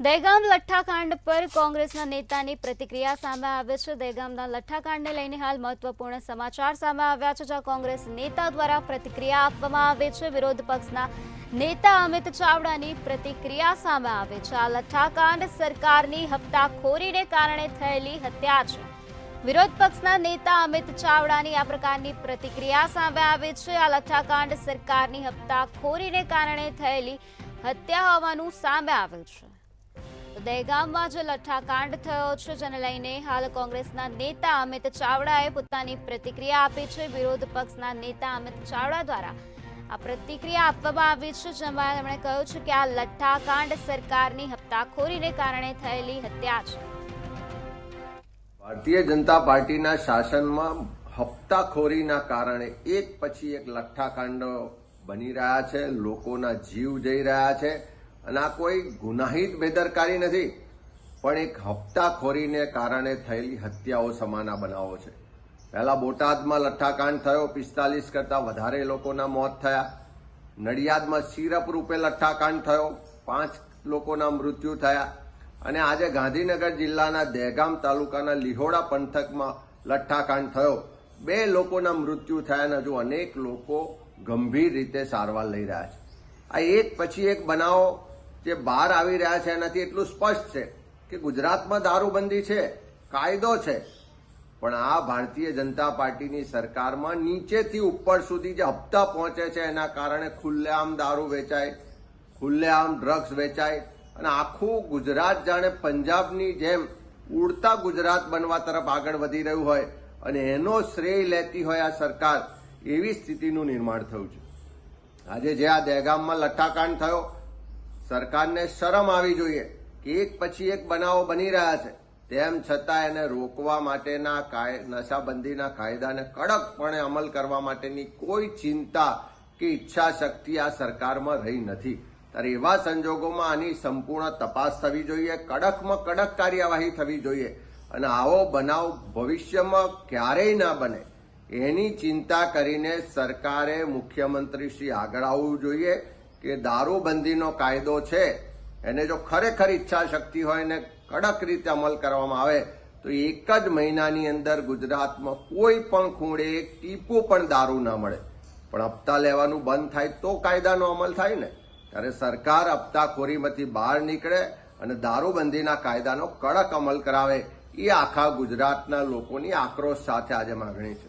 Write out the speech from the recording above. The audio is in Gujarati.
દહેગામ લઠ્ઠાકાંડ પર કોંગ્રેસના નેતાની પ્રતિક્રિયા સામે આવે છે। દહેગામના લઠ્ઠાકાંડને લઈને હાલ મહત્વપૂર્ણ સમાચાર સામે આવ્યા છે, જ્યાં કોંગ્રેસ નેતા દ્વારા પ્રતિક્રિયા આપવામાં આવે છે। વિરોધ પક્ષના નેતા અમિત ચાવડાની પ્રતિક્રિયા સામે આવે છે। આ લઠ્ઠાકાંડ સરકારની હપ્તાખોરીને કારણે થયેલી હત્યા છે। વિરોધ પક્ષના નેતા અમિત ચાવડાની આ પ્રકારની પ્રતિક્રિયા સામે આવે છે। આ લઠ્ઠાકાંડ સરકારની હપ્તાખોરીને કારણે થયેલી હત્યા હોવાનું સામે આવ્યું છે। દહેગામમાં જે લઠ્ઠાકાંડ થયો છે, જેને લઈને હાલ કોંગ્રેસના નેતા અમિત ચાવડાએ પોતાની પ્રતિક્રિયા આપી છે। વિરોધ પક્ષના નેતા અમિત ચાવડા દ્વારા આ પ્રતિક્રિયા આપવામાં આવી છે, જેમાં તેમણે કહ્યું છે કે આ લઠ્ઠાકાંડ સરકારની હપ્તાખોરીને કારણે થયેલી હત્યા છે। ભારતીય જનતા પાર્ટીના શાસનમાં હપ્તાખોરીના કારણે એક પછી એક લઠ્ઠાકાંડો બની રહ્યા છે, લોકોના જીવ જઈ રહ્યા છે। અને આ કોઈ ગુનાહિત બેદરકારી નથી, પણ એક હપ્તાખોરીને કારણે થયેલી હત્યાઓ સમાના બનાવો છે। પહેલા બોટાદમાં લઠ્ઠાકાંડ થયો, 45 કરતા વધારે લોકોના મોત થયા। નડિયાદમાં સિરપ રૂપે લઠ્ઠાકાંડ થયો, 5 લોકોના મૃત્યુ થયા। અને આજે ગાંધીનગર જિલ્લાના દહેગામ તાલુકાના લીહોડા પંથકમાં લઠ્ઠાકાંડ થયો, 2 લોકોના મૃત્યુ થયા અને હજુ અનેક લોકો ગંભીર રીતે સારવાર લઈ રહ્યા છે। આ એક પછી એક બનાવો જે બહાર આવી રહ્યા છે, એનાથી એટલું સ્પષ્ટ છે કે ગુજરાતમાં દારૂબંધી છે, કાયદો છે, પણ આ ભારતીય જનતા પાર્ટીની સરકારમાં નીચેથી ઉપર સુધી જે હપ્તા પહોંચે છે, એના કારણે ખુલ્લેઆમ દારૂ વેચાય, ખુલ્લેઆમ ડ્રગ્સ વેચાય અને આખું ગુજરાત જાણે પંજાબની જેમ ઉડતા ગુજરાત બનવા તરફ આગળ વધી રહ્યું હોય અને એનો શ્રેય લેતી હોય આ સરકાર, એવી સ્થિતિનું નિર્માણ થયું છે। આજે જે આ દહેગામમાં લઠ્ઠાકાંડ થયો, સરકારને શરમ આવી જોઈએ કે એક પછી એક બનાવો બની રહ્યા છે, તેમ છતાં એને રોકવા માટેના નશાબંધીના કાયદાને કડકપણે અમલ કરવા માટેની કોઈ ચિંતા કે ઈચ્છા શક્તિ આ સરકારમાં રહી નથી। ત્યારે એવા સંજોગોમાં આની સંપૂર્ણ તપાસ થવી જોઈએ, કડકમાં કડક કાર્યવાહી થવી જોઈએ અને આવો બનાવ ભવિષ્યમાં ક્યારેય ના બને એની ચિંતા કરીને સરકારે મુખ્યમંત્રી શ્રી આગળ આવવું જોઈએ કે દારૂબંધીનો કાયદો છે, એને જો ખરેખર ઈચ્છા શક્તિ હોય ને કડક રીતે અમલ કરવામાં આવે તો એક જ મહિનાની અંદર ગુજરાતમાં કોઈ પણ ખૂણે એક ટીપું પણ દારૂ ના મળે। પણ હપ્તા લેવાનું બંધ થાય તો કાયદાનો અમલ થાય ને। ત્યારે સરકાર હપ્તાખોરીમાંથી બહાર નીકળે અને દારૂબંધીના કાયદાનો કડક અમલ કરાવે, એ આખા ગુજરાતના લોકોની આક્રોશ સાથે આજે માગણી છે।